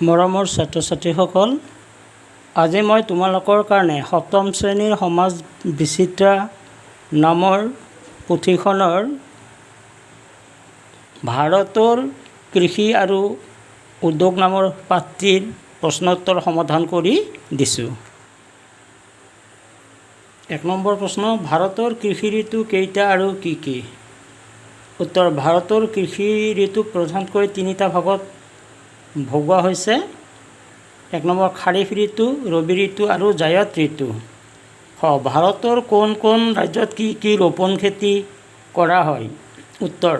মৰমৰ ছাত্ৰ ছাত্ৰীসকল, আজি মই তোমালোকৰ কাৰণে সপ্তম শ্ৰেণীৰ সমাজ বিচিত্ৰা নামৰ পুথিখনৰ ভাৰতৰ কৃষি আৰু উদ্যোগ নামৰ পাঠটিৰ প্ৰশ্নোত্তৰ সমাধান কৰি দিছোঁ। 1 নম্বৰ প্ৰশ্ন, ভাৰতৰ কৃষি ঋতু কেইটা আৰু কি কি? উত্তৰ, ভাৰতৰ কৃষি ঋতুক প্ৰধানকৈ 3টা ভাগত ভগোৱা হৈছে। 1 নম্বৰ খাৰিফ ঋতু, ৰবি ঋতু আৰু জায়দ ঋতু। ভাৰতৰ কোন কোন ৰাজ্যত কি কি ৰোপণ খেতি কৰা হয়? উত্তৰ,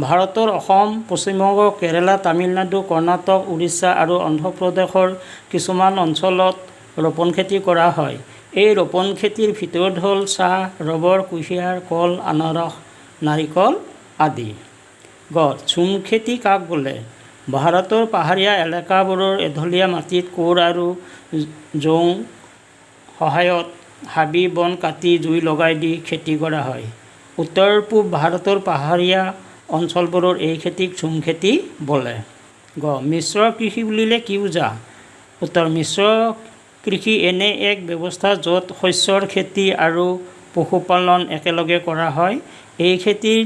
ভাৰতৰ অসম, পশ্চিমবংগ, কেৰালা, তামিলনাডু, কৰ্ণাটক, উৰিষ্যা আৰু অন্ধ্ৰপ্ৰদেশৰ কিছুমান অঞ্চলত ৰোপণ খেতি কৰা হয়। এই ৰোপণ খেতিৰ ভিতৰত হ'ল চাহ, ৰবৰ, কুঁহিয়াৰ, কল, আনাৰস, নাৰিকল আদি। ঝুম খেতি কাক বোলে? ভাৰতৰ পাহাৰীয়া এলেকাবোৰৰ এঢলীয়া মাটিত কোৰ আৰু জোং সহায়ত হাবি বন কাটি জুই লগাই দি খেতি কৰা হয়। উত্তৰ পূব ভাৰতৰ পাহাৰীয়া অঞ্চলবোৰৰ এই খেতিক ঝুম খেতি বোলে। মিশ্ৰ কৃষি বুলিলে কি বুজা? উত্তৰ, মিশ্ৰ কৃষি এনে এক ব্যৱস্থা য'ত শস্যৰ খেতি আৰু পশুপালন একেলগে কৰা হয়। এই খেতিৰ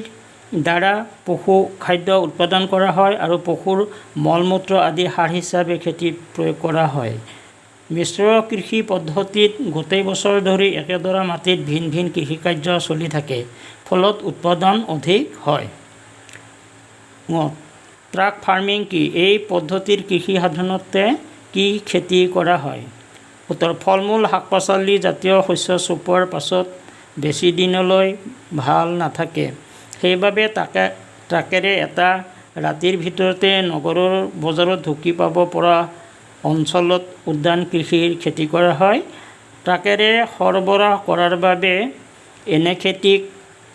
দ্বাৰা পশু খাদ্য উৎপাদন কৰা হয় আৰু পশুৰ মল-মূত্ৰ আদি সাৰ হিচাপে খেতিত প্ৰয়োগ কৰা হয়। মিশ্ৰ কৃষি পদ্ধতিত গোটেই বছৰ ধৰি একেডৰা মাটিত ভিন ভিন কৃষিকাৰ্য চলি থাকে, ফলত উৎপাদন অধিক হয়। ট্ৰাক ফাৰ্মিং কি? এই পদ্ধতিৰ কৃষি সাধাৰণতে কি খেতি কৰা হয়? উত্তৰ, ফল-মূল, শাক-পাচলি জাতীয় শস্য চপোৱাৰ পাছত বেছি দিনলৈ ভাল নাথাকে, সেইবাবে ট্ৰাকেৰে এটা ৰাতিৰ ভিতৰতে নগৰৰ বজাৰত ঢুকি পাব পৰা অঞ্চলত উদ্যান কৃষিৰ খেতি কৰা হয়। ট্ৰাকেৰে সৰবৰাহ কৰাৰ বাবে এনে খেতিক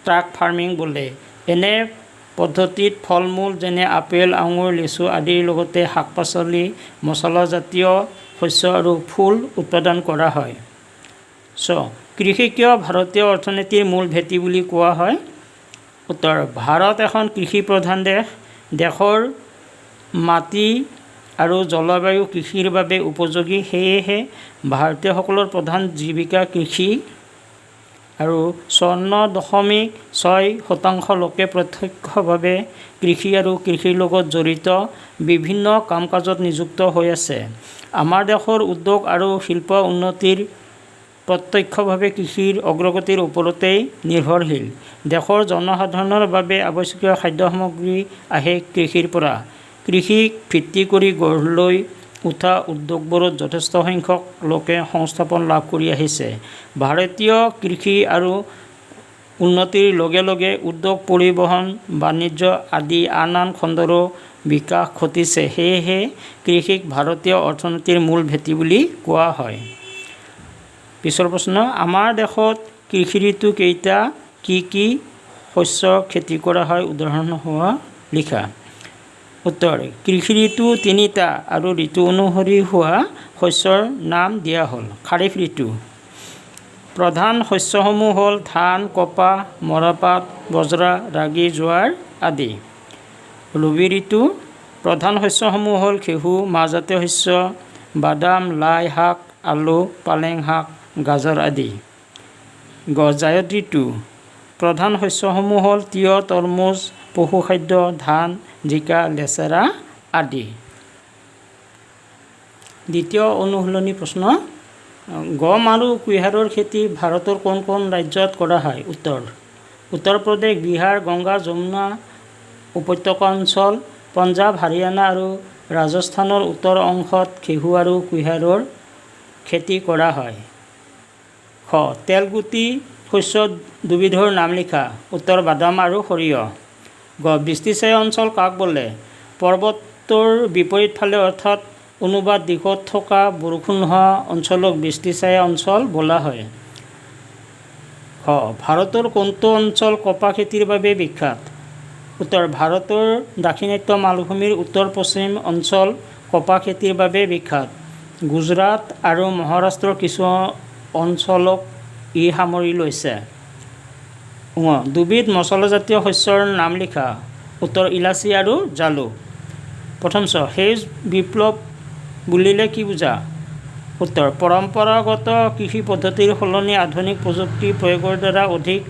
ট্ৰাক ফাৰ্মিং বোলে। এনে পদ্ধতিত ফল-মূল যেনে আপেল, আঙুৰ, লিচু আদিৰ লগতে শাক-পাচলি, মছলাজাতীয় শস্য আৰু ফুল উৎপাদন কৰা হয়। কৃষি কিয় ভাৰতীয় অৰ্থনীতিৰ মূল ভেটি বুলি কোৱা হয়? উত্তৰ, ভাৰত এখন কৃষি প্ৰধান দেশ। দেশৰ মাটি আৰু জলবায়ু কৃষিৰ বাবে উপযোগী, সেয়েহে ভাৰতীয়সকলৰ প্ৰধান জীৱিকা কৃষি। আৰু 54.6% লোকে প্ৰত্যক্ষভাৱে কৃষি আৰু কৃষিৰ লগত জড়িত বিভিন্ন কাম-কাজত নিযুক্ত হৈ আছে। আমাৰ দেশৰ উদ্যোগ আৰু শিল্প উন্নতিৰ প্ৰত্যক্ষভাৱে কৃষিৰ অগ্ৰগতিৰ ওপৰতেই নিৰ্ভৰশীল। দেশৰ জনসাধাৰণৰ বাবে আৱশ্যকীয় খাদ্য সামগ্ৰী আহে কৃষিৰ পৰা। কৃষিক ভিত্তি কৰি গঢ় লৈ উঠা উদ্যোগবোৰত যথেষ্ট সংখ্যক লোকে সংস্থাপন লাভ কৰি আহিছে। ভাৰতীয় কৃষি আৰু উন্নতিৰ লগে লগে উদ্যোগ, পৰিবহণ, বাণিজ্য আদি আন আন খণ্ডৰো বিকাশ ঘটিছে। সেয়েহে কৃষিক ভাৰতীয় অৰ্থনীতিৰ মূল ভেটি বুলি কোৱা হয়। পিছৰ প্ৰশ্ন, আমাৰ দেশত কৃষি ঋতু কেইটা? কি কি শস্য খেতি কৰা হয়? উদাহৰণসহ লিখা। উত্তৰ, কৃষি ঋতু 3টা আৰু ঋতু অনুসৰি হোৱা শস্যৰ নাম দিয়া হ'ল। খাৰিফ ঋতু প্ৰধান শস্যসমূহ হ'ল ধান, কপাহ, মৰাপাট, বজ্ৰা, ৰাগি, জোৱাৰ আদি। ৰবি ঋতু প্ৰধান শস্যসমূহ হ'ল ঘেঁহু, মাহজাতীয় শস্য, বাদাম, লাই শাক, আলু, পালেং শাক, গাজৰ আদি। জায়দ ঋতু প্ৰধান শস্যসমূহ হ'ল তিয়ঁহ, তৰমুজ, পশুখাদ্য, ধান, জিকা, লেচেৰা আদি। দ্বিতীয় অনুশীলনী প্ৰশ্ন, গম আৰু কুঁহিয়াৰৰ খেতি ভাৰতৰ কোন কোন ৰাজ্যত কৰা হয়? উত্তৰ, উত্তৰ প্ৰদেশ, বিহাৰ, গংগা যমুনা উপত্যকা অঞ্চল, পঞ্জাৱ, হাৰিয়ানা আৰু ৰাজস্থানৰ উত্তৰ অংশত ঘেঁহু আৰু কুঁহিয়াৰৰ খেতি কৰা হয়। তেলগুটি শস্য দুবিধৰ নাম লিখা। উত্তৰ, বাদাম আৰু সৰিয়হ। বৃষ্টিচায়া অঞ্চল কাক বোলে? পৰ্বতৰ বিপৰীত ফালে অৰ্থাৎ অনুবাদ দিশত থকা বৰষুণ হোৱা অঞ্চলক বৃষ্টিচায়া অঞ্চল বোলা হয়। ভাৰতৰ কোনটো অঞ্চল কপাহ খেতিৰ বাবে বিখ্যাত? উত্তৰ, ভাৰতৰ দাক্ষিণাত্য মালভূমিৰ উত্তৰ-পশ্চিম অঞ্চল কপাহ খেতিৰ বাবে বিখ্যাত। গুজৰাট আৰু মহাৰাষ্ট্ৰৰ কিছু অঞ্চলক ই সামৰি লৈছে। দুবিধ মছলাজাতীয় শস্যৰ নাম লিখা। উত্তৰ, ইলাচি আৰু জালুক। প্ৰথম সেউজ বিপ্লৱ বুলিলে কি বুজা? উত্তৰ, পৰম্পৰাগত কৃষি পদ্ধতিৰ সলনি আধুনিক প্ৰযুক্তি প্ৰয়োগৰ দ্বাৰা অধিক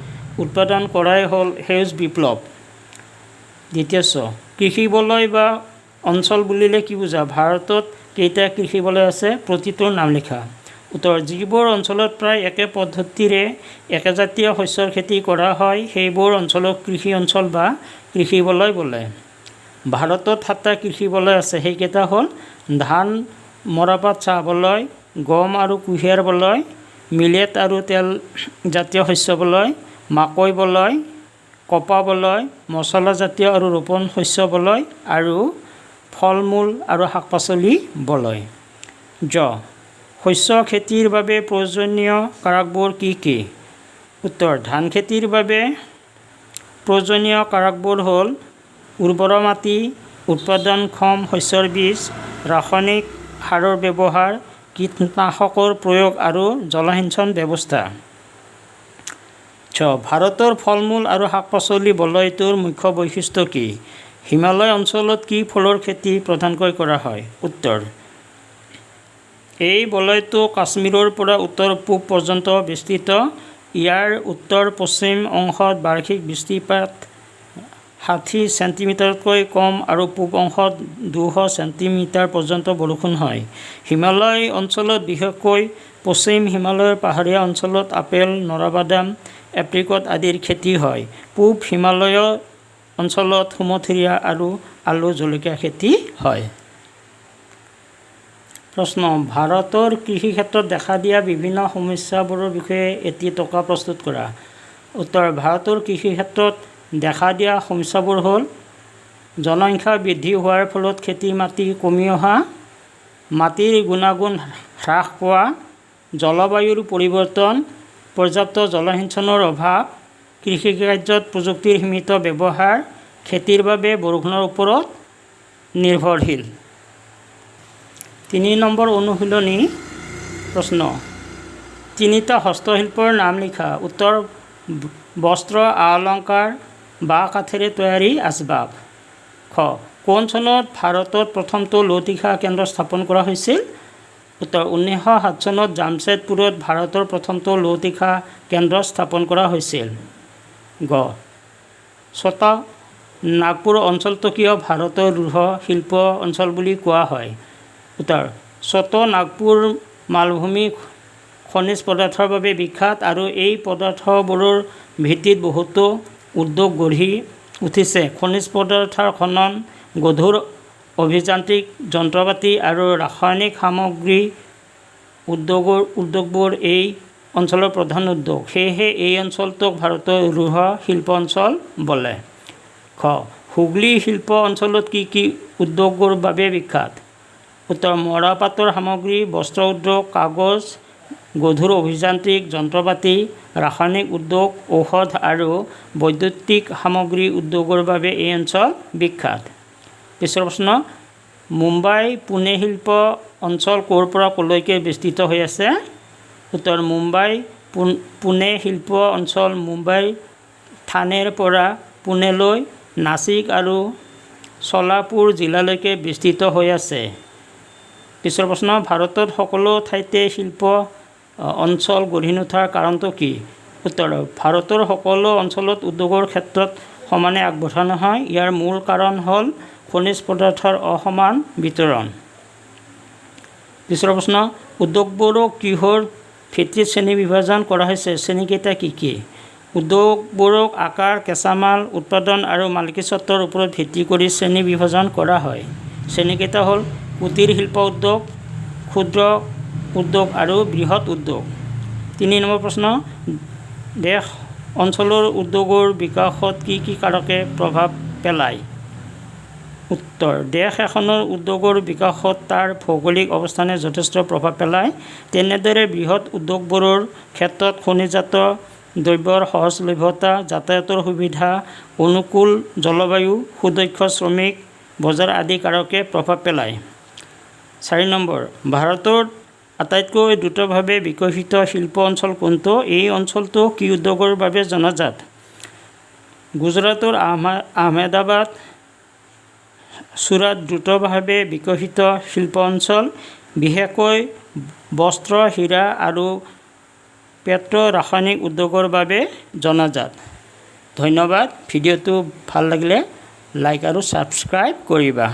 উৎপাদন কৰাই হ'ল সেউজ বিপ্লৱ। দ্বিতীয় ছ, কৃষি বলয় বা অঞ্চল বুলিলে কি বুজা? ভাৰতত কেইটা কৃষি বলয় আছে? প্ৰতিটোৰ নাম লিখা। উত্তৰ, যিবোৰ অঞ্চলত প্ৰায় একে পদ্ধতিৰে একেজাতীয় শস্যৰ খেতি কৰা হয় সেইবোৰ অঞ্চলক কৃষি অঞ্চল বা কৃষি বলয় বোলে। ভাৰতত 7টা কৃষি বলয় আছে, সেইকেইটা হ'ল ধান মৰাপাট চাহ বলয়, গম আৰু কুঁহিয়াৰ বলয়, মিলেট আৰু তেল জাতীয় শস্য বলয়, মাকৈ বলয়, কপা বলয়, মছলা জাতীয় আৰু ৰোপণ শস্য বলয় আৰু ফল মূল আৰু শাক পাচলি বলয়। জ, শস্য খেতিৰ বাবে প্ৰয়োজনীয় কাৰকবোৰ কি কি? উত্তৰ, ধান খেতিৰ বাবে প্ৰয়োজনীয় কাৰকবোৰ হ'ল উৰ্বৰ মাটি, উৎপাদনক্ষম শস্যৰ বীজ, ৰাসায়নিক সাৰৰ ব্যৱহাৰ, কীটনাশকৰ প্ৰয়োগ আৰু জলসিঞ্চন ব্যৱস্থা। ছ, ভাৰতৰ ফল মূল আৰু শাক পাচলি বলয়টোৰ মুখ্য বৈশিষ্ট্য কি? হিমালয় অঞ্চলত কি ফলৰ খেতি প্ৰধানকৈ কৰা হয়? উত্তৰ, এই বলয়টো কাশ্মীৰৰ পৰা উত্তৰ পূব পৰ্যন্ত বিস্তৃত। ইয়াৰ উত্তৰ পশ্চিম অংশত বাৰ্ষিক বৃষ্টিপাত 60 চেণ্টিমিটাৰতকৈ কম আৰু পূব অংশত 200 চেণ্টিমিটাৰ পৰ্যন্ত বৰষুণ হয়। হিমালয় অঞ্চলত বিশেষকৈ পশ্চিম হিমালয়ৰ পাহাৰীয়া অঞ্চলত আপেল, নৰাবাদাম, এপ্ৰিকট আদিৰ খেতি হয়। পূব হিমালয় অঞ্চলত সুমথিৰা আৰু আলু জলকীয়া খেতি হয়। প্ৰশ্ন, ভাৰতৰ কৃষি ক্ষেত্ৰত দেখা দিয়া বিভিন্ন সমস্যাবোৰৰ বিষয়ে এটি টকা প্ৰস্তুত কৰা। উত্তৰ, ভাৰতৰ কৃষি ক্ষেত্ৰত দেখা দিয়া সমস্যাবোৰ হ'ল জনসংখ্যা বৃদ্ধি হোৱাৰ ফলত খেতিৰ মাটি কমি অহা, মাটিৰ গুণাগুণ হ্ৰাস পোৱা, জলবায়ুৰ পৰিৱৰ্তন, পৰ্যাপ্ত জলসিঞ্চনৰ অভাৱ, কৃষিকাৰ্যত প্ৰযুক্তিৰ সীমিত ব্যৱহাৰ, খেতিৰ বাবে বৰষুণৰ ওপৰত নিৰ্ভৰশীল। 3 নম্বৰ অনুশীলনী প্ৰশ্ন, 3টা হস্তশিল্পৰ নাম লিখা। উত্তৰ, বস্ত্ৰ, আ-অলংকাৰ, বাঁহ কাঠেৰে তৈয়াৰী আচবাব। খ, কোন চনত ভাৰতত প্ৰথমটো লৌহ-তীখা কেন্দ্ৰ স্থাপন কৰা হৈছিল? উত্তৰ, 1907 চনত জামছেদপুৰত ভাৰতৰ প্ৰথমটো লৌহ-তীখা কেন্দ্ৰ স্থাপন কৰা হৈছিল। গ, ছটা নাগপুৰ অঞ্চলটো কিয় ভাৰতৰ লৌহ শিল্প অঞ্চল বুলি কোৱা হয়? উত্তৰ, ছটা নাগপুৰ মালভূমি খনিজ পদাৰ্থৰ বাবে বিখ্যাত আৰু এই পদাৰ্থবোৰৰ ভিত্তিত বহুতো উদ্যোগ গঢ়ি উঠিছে। খনিজ পদাৰ্থৰ খনন, গধুৰ অভিযান্ত্ৰিক যন্ত্ৰপাতি আৰু ৰাসায়নিক সামগ্ৰী উদ্যোগবোৰ এই অঞ্চলৰ প্ৰধান উদ্যোগ। সেয়েহে এই অঞ্চলটোক ভাৰতৰ লৌহ শিল্প অঞ্চল বোলে। খ, হুগলী শিল্প অঞ্চলত কি কি উদ্যোগৰ বাবে বিখ্যাত? উত্তৰ, মৰাপাটৰ সামগ্ৰী, বস্ত্ৰ উদ্যোগ, কাগজ, গধুৰ অভিযান্ত্ৰিক যন্ত্ৰপাতি, ৰাসায়নিক উদ্যোগ, ঔষধ আৰু বৈদ্যুতিক সামগ্ৰী উদ্যোগৰ বাবে এই অঞ্চল বিখ্যাত। পিছৰ প্ৰশ্ন, মুম্বাই পুনে শিল্প অঞ্চল ক'ৰ পৰা ক'লৈকে বিস্তৃত হৈ আছে? উত্তৰ, মুম্বাই পুনে শিল্প অঞ্চল মুম্বাই থানেৰ পৰা পুনেলৈ, নাছিক আৰু ছলাপুৰ জিলালৈকে বিস্তৃত হৈ আছে। পিছৰ প্ৰশ্ন, ভাৰতত সকলো ঠাইতে শিল্প অঞ্চল গঢ়ি নুঠাৰ কাৰণটো কি? উত্তৰ, ভাৰতৰ সকলো অঞ্চলত উদ্যোগৰ ক্ষেত্ৰত সমানে আগবঢ়া নহয়। ইয়াৰ মূল কাৰণ হ'ল খনিজ পদাৰ্থৰ অসমান বিতৰণ। পিছৰ প্ৰশ্ন, উদ্যোগবোৰক কিহৰ ভিত্তিত শ্ৰেণী বিভাজন কৰা হৈছে? শ্ৰেণীকেইটা কি কি? উদ্যোগবোৰক আকাৰ, কেঁচামাল উৎপাদন আৰু মালিকীস্বত্বৰ ওপৰত ভিত্তি কৰি শ্ৰেণী বিভাজন কৰা হয়। শ্ৰেণীকেইটা হ'ল কুটীৰ শিল্প উদ্যোগ, ক্ষুদ্ৰ উদ্যোগ আৰু বৃহৎ উদ্যোগ। 3 নম্বৰ প্ৰশ্ন, দেশ অঞ্চলৰ উদ্যোগৰ বিকাশত কি কি কাৰকে প্ৰভাৱ পেলায়? উত্তৰ, দেশ এখনৰ উদ্যোগৰ বিকাশত তাৰ ভৌগোলিক অৱস্থানে যথেষ্ট প্ৰভাৱ পেলায়। তেনেদৰে বৃহৎ উদ্যোগবোৰৰ ক্ষেত্ৰত খনিজাত দ্ৰব্যৰ সহজলভ্যতা, যাতায়াতৰ সুবিধা, অনুকূল জলবায়ু, সুদক্ষ শ্ৰমিক বজাৰ আদি কাৰকে প্ৰভাৱ পেলায়। 4 নম্বৰ, ভাৰতৰ আটাইতকৈ দ্ৰুতভাৱে বিকশিত শিল্প অঞ্চল কোনটো? এই অঞ্চলটো কি উদ্যোগৰ বাবে জনাজাত? গুজৰাটৰ আহমেদাবাদ, চুৰাট দ্ৰুতভাৱে বিকশিত শিল্প অঞ্চল, বিশেষকৈ বস্ত্ৰ, হীৰা আৰু পেট্ৰ' ৰাসায়নিক উদ্যোগৰ বাবে জনাজাত। ধন্যবাদ। ভিডিঅ'টো ভাল লাগিলে লাইক আৰু ছাবস্ক্ৰাইব কৰিবা।